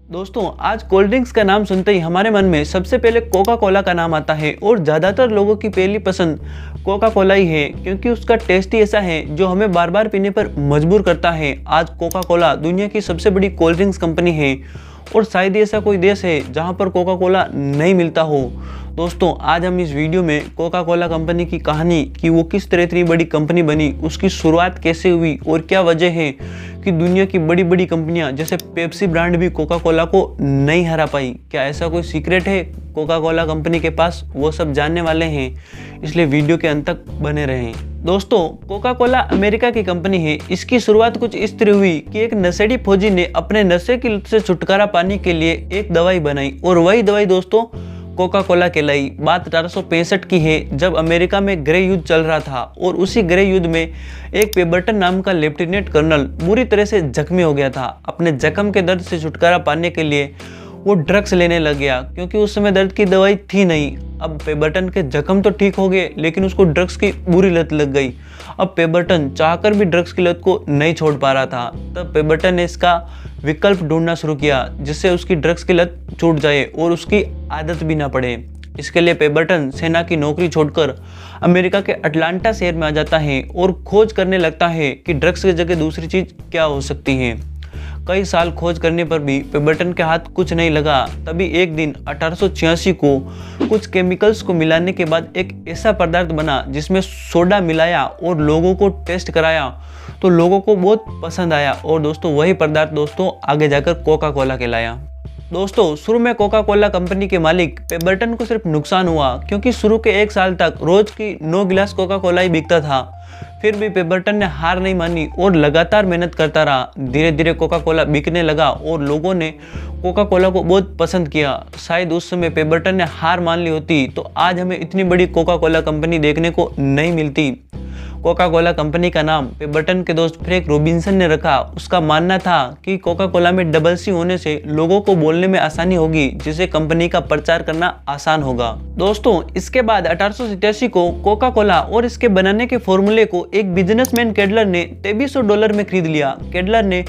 दोस्तों आज cold drinks का नाम सुनते ही हमारे मन में सबसे पहले कोका कोला का नाम आता है और ज़्यादातर लोगों की पहली पसंद कोका कोला ही है क्योंकि उसका टेस्ट ही ऐसा है जो हमें बार बार पीने पर मजबूर करता है। आज कोका कोला दुनिया की सबसे बड़ी कोल्ड ड्रिंक्स कंपनी है और शायद ही ऐसा कोई देश है जहां पर कोका कोला नहीं मिलता हो। दोस्तों आज हम इस वीडियो में कोका कोला कंपनी की कहानी कि वो किस तरह इतनी बड़ी कंपनी बनी, उसकी शुरुआत कैसे हुई और क्या वजह है कि दुनिया की बड़ी बड़ी कंपनियां जैसे पेप्सी ब्रांड भी कोका कोला को नहीं हरा पाई। क्या ऐसा कोई सीक्रेट है कोका कोला कंपनी के पास, वो सब जानने वाले हैं, इसलिए वीडियो के अंत तक बने रहें। दोस्तों कोका कोला अमेरिका की कंपनी है। इसकी शुरुआत कुछ इस तरह हुई कि एक नशेड़ी फौजी ने अपने नशे की लत से छुटकारा पाने के लिए एक दवाई बनाई और वही दवाई दोस्तों कोका कोला कहलाई। बात 1865 की है जब अमेरिका में गृह युद्ध चल रहा था और उसी गृह युद्ध में एक पेबर्टन नाम का लेफ्टिनेंट कर्नल बुरी तरह से जख्मी हो गया था। अपने जख्म के दर्द से छुटकारा पाने के लिए वो ड्रग्स लेने लग गया क्योंकि उस समय दर्द की दवाई थी नहीं। अब पेबर्टन के जख्म तो ठीक हो गए लेकिन उसको ड्रग्स की बुरी लत लग गई। अब पेबर्टन चाहकर भी ड्रग्स की लत को नहीं छोड़ पा रहा था। तब पेबर्टन ने इसका विकल्प ढूंढना शुरू किया जिससे उसकी ड्रग्स की लत छूट जाए और उसकी आदत भी ना पड़े। इसके लिए पेबर्टन सेना की नौकरी छोड़कर अमेरिका के अटलांटा शहर में आ जाता है और खोज करने लगता है कि ड्रग्स की जगह दूसरी चीज क्या हो सकती है। कई साल खोज करने पर भी पेबर्टन के हाथ कुछ नहीं लगा। तभी एक दिन 1886 को कुछ केमिकल्स को मिलाने के बाद एक ऐसा पदार्थ बना जिसमें सोडा मिलाया और लोगों को टेस्ट कराया तो लोगों को बहुत पसंद आया और दोस्तों वही पदार्थ दोस्तों आगे जाकर कोका कोला कहलाया। दोस्तों शुरू में कोका कोला कंपनी के मालिक पेबर्टन को सिर्फ नुकसान हुआ क्योंकि शुरू के 1 साल तक रोज की 9 गिलास कोका कोला ही बिकता था। फिर भी पेबर्टन ने हार नहीं मानी और लगातार मेहनत करता रहा। धीरे धीरे कोका कोला बिकने लगा और लोगों ने कोका कोला को बहुत पसंद किया। शायद उस समय पेबर्टन ने हार मान ली होती तो आज हमें इतनी बड़ी कोका कोला कंपनी देखने को नहीं मिलती। कोका कोला कंपनी का नाम पेबर्टन के दोस्त फ्रैंक रॉबिन्सन ने रखा। उसका मानना था कि कोका कोला में डबल सी होने से लोगों को बोलने में आसानी होगी जिससे कंपनी का प्रचार करना आसान होगा। दोस्तों इसके बाद 1887 को कोका कोला और इसके बनाने के फॉर्मूले को एक बिजनेसमैन केडलर ने $2300 में खरीद लिया। केडलर ने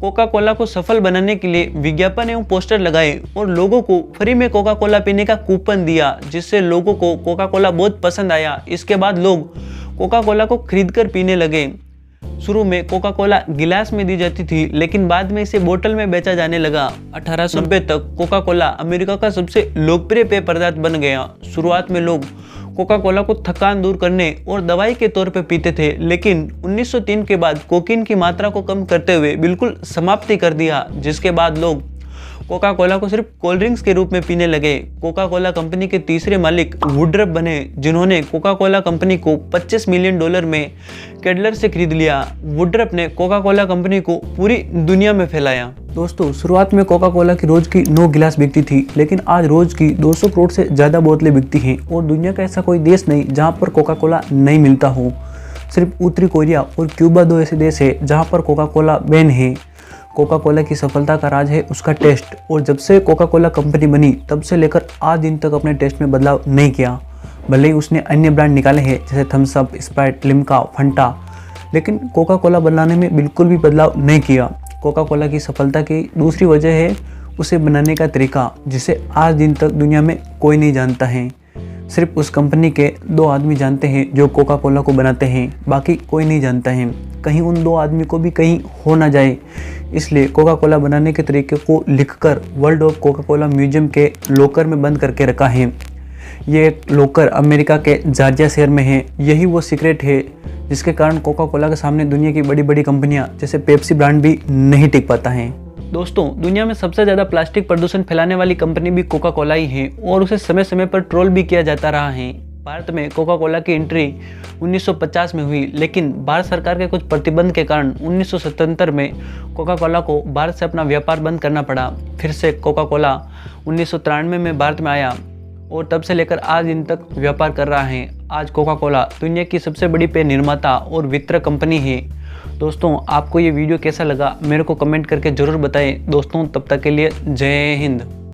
कोका कोला को सफल बनाने के लिए विज्ञापन एवं पोस्टर लगाए और लोगों को फ्री में कोका कोला पीने का कूपन दिया जिससे लोगों को कोका कोला बहुत पसंद आया। इसके बाद लोग कोका कोला को खरीदकर पीने लगे। शुरू में कोका कोला गिलास में दी जाती थी लेकिन बाद में इसे बोतल में बेचा जाने लगा। 1890 तक कोका कोला अमेरिका का सबसे लोकप्रिय पेय पदार्थ बन गया। शुरुआत में लोग कोका कोला को थकान दूर करने और दवाई के तौर पर पीते थे लेकिन 1903 के बाद कोकीन की मात्रा को कम करते हुए बिल्कुल समाप्ति कर दिया, जिसके बाद लोग कोका कोला को सिर्फ कोल्ड ड्रिंक्स के रूप में पीने लगे। कोका कोला कंपनी के तीसरे मालिक वुड्रप बने जिन्होंने कोका कोला कंपनी को $25 मिलियन में केडलर से खरीद लिया। वुड्रप ने कोका कोला कंपनी को पूरी दुनिया में फैलाया। दोस्तों शुरुआत में कोका कोला की रोज की 9 गिलास बिकती थी लेकिन आज रोज की 200 करोड़ से ज़्यादा बोतलें बिकती हैं और दुनिया का ऐसा कोई देश नहीं जहाँ पर कोका कोला नहीं मिलता हो। सिर्फ उत्तरी कोरिया और क्यूबा 2 ऐसे देश है जहाँ पर कोका कोला बैन है। कोका कोला की सफलता का राज है उसका टेस्ट और जब से कोका कोला कंपनी बनी तब से लेकर आज दिन तक अपने टेस्ट में बदलाव नहीं किया। भले ही उसने अन्य ब्रांड निकाले हैं जैसे Thums Up, Sprite, Limca, Fanta, लेकिन कोका कोला बनाने में बिल्कुल भी बदलाव नहीं किया। कोका कोला की सफलता की दूसरी वजह है उसे बनाने का तरीका जिसे आज दिन तक दुनिया में कोई नहीं जानता है। सिर्फ उस कंपनी के 2 आदमी जानते हैं जो कोका कोला को बनाते हैं, बाकी कोई नहीं जानता है। कहीं उन 2 आदमी को भी कहीं हो ना जाए इसलिए कोका कोला बनाने के तरीके को लिखकर world of Coca Cola museum के लॉकर में बंद करके रखा है। ये एक लॉकर अमेरिका के जॉर्जिया शहर में है। यही वो सीक्रेट है जिसके कारण कोका कोला के सामने दुनिया की बड़ी बड़ी कंपनियां जैसे पेप्सी ब्रांड भी नहीं टिक पाता है। दोस्तों दुनिया में सबसे ज़्यादा प्लास्टिक प्रदूषण फैलाने वाली कंपनी भी कोका कोला ही है और उसे समय समय पर ट्रोल भी किया जाता रहा है। भारत में कोका कोला की एंट्री 1950 में हुई लेकिन भारत सरकार के कुछ प्रतिबंध के कारण 1977 में कोका कोला को भारत से अपना व्यापार बंद करना पड़ा। फिर से कोका कोला 1993 में भारत में आया और तब से लेकर आज दिन तक व्यापार कर रहा है। आज कोका कोला दुनिया की सबसे बड़ी पेय निर्माता और वितरक कंपनी है। दोस्तों आपको ये वीडियो कैसा लगा मेरे को कमेंट करके ज़रूर बताएं। दोस्तों तब तक के लिए जय हिंद।